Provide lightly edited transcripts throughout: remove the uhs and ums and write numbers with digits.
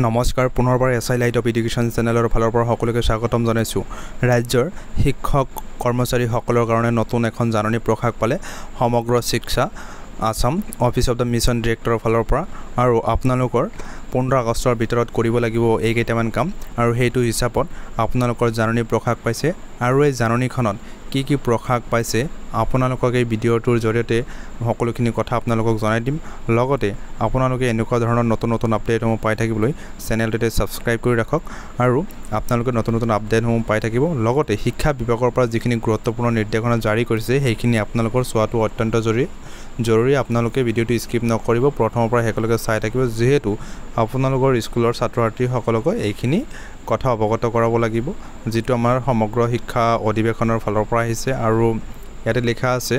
নমস্কাৰ পুনৰবাৰ SI light off education চেনেলৰ ফালৰ পৰা সকলোকে স্বাগতম জনাইছোঁ। ৰাজ্যৰ শিক্ষক কৰ্মচাৰীসকলৰ কাৰণে নতুন এখন জাননী প্ৰকাশ পালে Samagra Shiksha Assam office of the mission ডিৰেক্টৰৰ ফালৰ পৰা আৰু আপোনালোকৰ 15 আগষ্টৰ ভিতৰত কৰিব লাগিব এই কেইটামান কাম আৰু সেইটো হিচাপত আপোনালোকৰ জাননী প্ৰকাশ পাইছে আৰু এই জাননীখনত কি প্ৰকাশ পাইছে আপোনালোকক এই ভিডিঅ'টোৰ জৰিয়তে সকলোখিনি কথা আপোনালোকক জনাই দিম। লগতে আপোনালোকে এনেকুৱা ধৰণৰ নতুন আপডেটসমূহ পাই থাকিবলৈ চেনেলটোতে ছাবস্ক্ৰাইব কৰি ৰাখক আৰু আপোনালোকে নতুন আপডেটসমূহ পাই থাকিব। লগতে শিক্ষা বিভাগৰ পৰা যিখিনি গুৰুত্বপূৰ্ণ নিৰ্দেশনা জাৰি কৰিছে সেইখিনি আপোনালোকৰ চোৱাটো অত্যন্ত জৰুৰী। আপোনালোকে ভিডিঅ'টো স্কিপ নকৰিব, প্ৰথমৰ পৰা শেষলৈকে চাই থাকিব, যিহেতু আপোনালোকৰ স্কুলৰ ছাত্ৰ ছাত্ৰীসকলক এইখিনি কথা অৱগত কৰাব লাগিব, যিটো আমাৰ সমগ্ৰ শিক্ষা অধিৱেশনৰ ফালৰ পৰা আহিছে। আৰু ইয়াতে লিখা আছে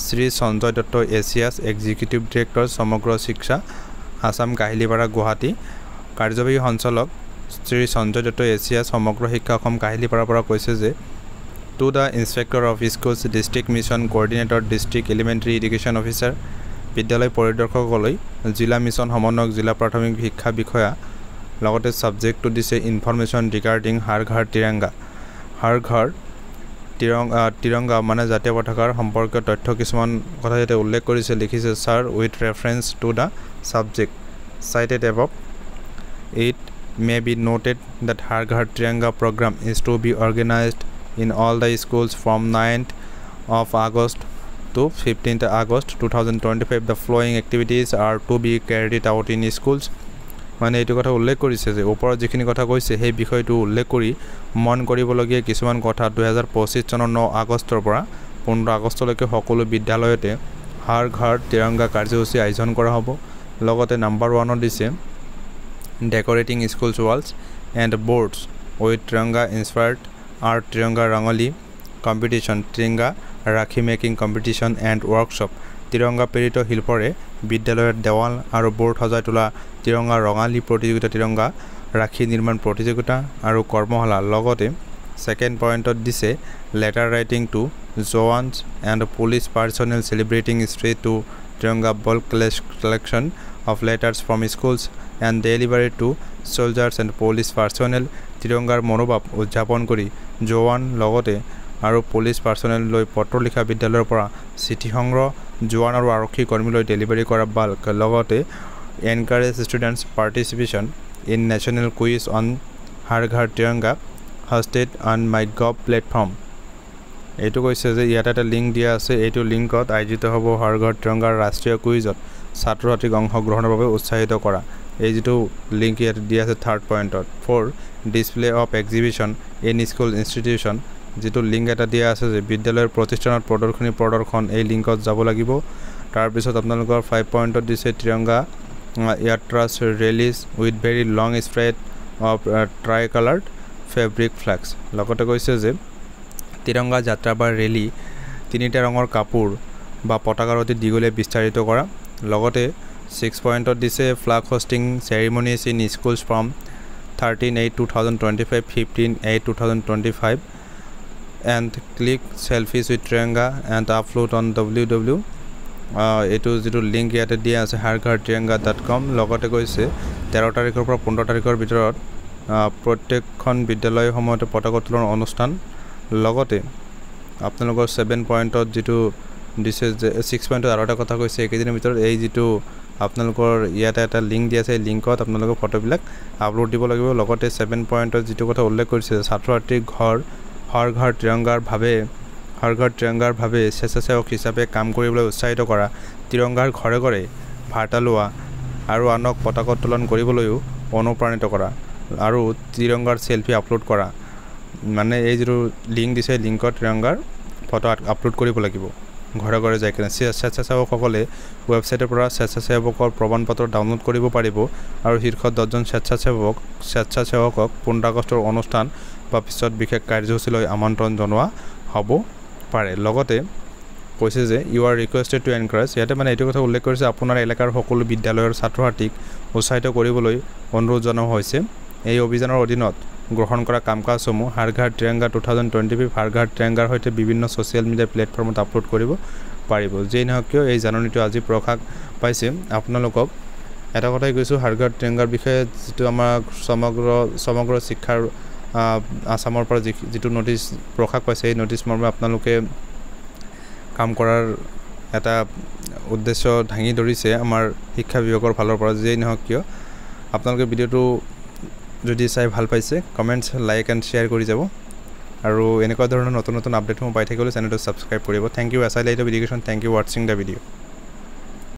শ্ৰী সঞ্জয় দত্ত এছিয়াছ এক্সিকিউটিভ ডিৰেক্টৰ সমগ্ৰ শিক্ষা আসাম কাহিলীপাৰা গুৱাহাটী কাৰ্যবাহী সঞ্চালক শ্ৰী সঞ্জয় দত্ত এছিয়াছ সমগ্ৰ শিক্ষা অসম কাহিলীপাৰাৰ পৰা কৈছে যে to the inspector of schools district mission coordinator district elementary education officer বিদ্যালয় পৰিদৰ্শকলৈ জিলা মিছন সমন্বয়ক জিলা প্ৰাথমিক শিক্ষা বিষয়া লগতে ছাবজেক্টটো দিছে ইনফৰমেশ্যন ৰিগাৰ্ডিং হৰ ঘৰ তিৰংগা মানে জাতীয় পতাকাৰ সম্পৰ্কীয় তথ্য কিছুমান কথা ইয়াতে উল্লেখ কৰিছে। লিখিছে sir with reference to the subject cited above, it may be noted that Har Ghar Tiranga program is to be organized in all the schools from 9th of August to 15th August 2025. The following activities are to be carried out in schools. মানে এইটো কথা উল্লেখ কৰিছে যে ওপৰত যিখিনি কথা কৈছে সেই বিষয়টো উল্লেখ কৰি মন কৰিবলগীয়া কিছুমান কথা 2025 চনৰ 9 আগষ্টৰ পৰা 15 আগষ্টলৈকে সকলো বিদ্যালয়তে হৰ ঘৰ তিৰংগা কাৰ্যসূচী আয়োজন কৰা হ'ব। লগতে নাম্বাৰ 1 দিছে decorating schools walls and boards with Tiranga inspired art Tiranga ৰঙালী competition Tiranga rakhi making competition and workshop Tiranga প্ৰেৰিত শিল্পৰে বিদ্যালয়ৰ দেৱাল আৰু বৰ্ড সজাই তোলা তিৰংগা ৰঙালী প্ৰতিযোগিতা তিৰংগা ৰাখী নিৰ্মাণ প্ৰতিযোগিতা আৰু কৰ্মশালা। লগতে ছেকেণ্ড পইণ্টত দিছে letter writing to jawans and police personnel celebrating straight to Tiranga bulk collection of letters from schools and delivery to soldiers and police personnel তিৰংগাৰ মনোভাৱ উদযাপন কৰি জৱান লগতে আৰু পুলিচ পাৰ্চনেল লৈ পত্ৰ লিখা বিদ্যালয়ৰ পৰা চিঠি সংগ্ৰহ জৱান আৰু আৰক্ষী কৰ্মীলৈ ডেলিভাৰী কৰা বাল্ক। লগতে encourage students participation in national quiz on Har ঘৰ তিৰংগা হষ্টেড অন মাইগভ প্লেটফৰ্ম। এইটো কৈছে যে ইয়াত এটা লিংক দিয়া আছে, এইটো লিংকত আয়োজিত হ'ব হৰ ঘৰ তিৰংগাৰ ৰাষ্ট্ৰীয় কুইজত ছাত্ৰ ছাত্ৰীক অংশগ্ৰহণৰ বাবে উৎসাহিত কৰা। এই যিটো লিংক ইয়াত দিয়া আছে থাৰ্ড পইণ্টত 4 display of exhibition in school institution, যিটো লিংক এটা দিয়া আছে যে বিদ্যালয়ৰ প্ৰতিষ্ঠানত প্ৰদৰ্শন এই লিংকত যাব লাগিব। তাৰপিছত আপোনালোকৰ 5 পইণ্টত দিছে Tiranga yatras rallies with very long spread of tricoloured fabric flex. লগতে কৈছে যে তিৰংগা যাত্ৰা বা ৰেলী 3টা ৰঙৰ কাপোৰ বা পতাকাৰ অতি দীঘলীয়া বিস্তাৰিত কৰা। লগতে 6 পইণ্টত দিছে flag hoisting ceremonies in schools from 13/8/2025 15/8/2025 and click selfies with Tiranga and upload on www এইটো যিটো লিংক ইয়াতে দিয়া আছে harghar.tiranga.com। লগতে কৈছে 13 তাৰিখৰ পৰা 15 তাৰিখৰ ভিতৰত প্ৰত্যেকখন বিদ্যালয়সমূহতে পতাকা উত্তোলন অনুষ্ঠান। লগতে আপোনালোকৰ 7 পইণ্টত যিটো দিছে যে 6 পইণ্টত আৰু এটা কথা কৈছে এইকেইদিনৰ ভিতৰত এই যিটো আপোনালোকৰ ইয়াতে এটা লিংক দিয়া আছে এই লিংকত আপোনালোকৰ ফটোবিলাক আপলোড দিব লাগিব। লগতে 7 পইণ্টত যিটো কথা উল্লেখ কৰিছে ছাত্ৰ ছাত্ৰীক হৰ ঘৰ তিৰংগাৰ ভাৱে স্বেচ্ছাসেৱক হিচাপে কাম কৰিবলৈ উৎসাহিত কৰা, তিৰংগাৰ ঘৰে ঘৰে ভাৰ্তা লোৱা আৰু আনক পতাকা উত্তোলন কৰিবলৈও অনুপ্ৰাণিত কৰা আৰু তিৰংগাৰ চেলফি আপলোড কৰা। মানে এই যিটো লিংক দিছে লিংকত তিৰংগাৰ ফটো আপলোড কৰিব লাগিব ঘৰে ঘৰে যাই কিনে। স্বেচ্ছাসেৱকসকলে ৱেবছাইটৰ পৰা স্বেচ্ছাসেৱকৰ প্ৰমাণ পত্ৰ ডাউনলোড কৰিব পাৰিব আৰু শীৰ্ষ 10জন স্বেচ্ছাসেৱকক 15 আগষ্টৰ অনুষ্ঠান বা পিছত বিশেষ কাৰ্যসূচীলৈ আমন্ত্ৰণ জনোৱা হ'ব পাৰে। লগতে কৈছে যে you are requested to encourage, ইয়াতে মানে এইটো কথা উল্লেখ কৰিছে আপোনাৰ এলেকাৰ সকলো বিদ্যালয়ৰ ছাত্ৰ ছাত্ৰীক উৎসাহিত কৰিবলৈ অনুৰোধ জনোৱা হৈছে। এই অভিযানৰ অধীনত গ্ৰহণ কৰা কাম কাজসমূহ হৰ ঘৰ তিৰংগা 2025 হৰ ঘৰ তিৰংগাৰ সৈতে বিভিন্ন ছ'চিয়েল মিডিয়া প্লেটফৰ্মত আপলোড কৰিব পাৰিব। যেই নহওক কিয় এই জাননীটো আজি প্ৰকাশ পাইছে, আপোনালোকক এটা কথাই কৈছোঁ, হাড়গাঁও তিৰংগাৰ বিষয়ে যিটো আমাক সমগ্ৰ শিক্ষাৰ আসামৰ পৰা যিটো নটিছ প্ৰকাশ পাইছে, এই নটিছ মৰ্মে আপোনালোকে কাম কৰাৰ এটা উদ্দেশ্য দাঙি ধৰিছে আমাৰ শিক্ষা বিভাগৰ ফালৰ পৰা। যেই নহওক কিয়, আপোনালোকে ভিডিঅ'টো যদি চাই ভাল পাইছে, কমেণ্টছ, লাইক এণ্ড শ্বেয়াৰ কৰি যাব। আৰু এনেকুৱা ধৰণৰ নতুন আপডেটসমূহ পাই থাকিবলৈ চেনেলটো ছাবস্ক্ৰাইব কৰিব। Thank you, SI Light Education, thank you ৱাচিং দ্য ভিডিঅ'।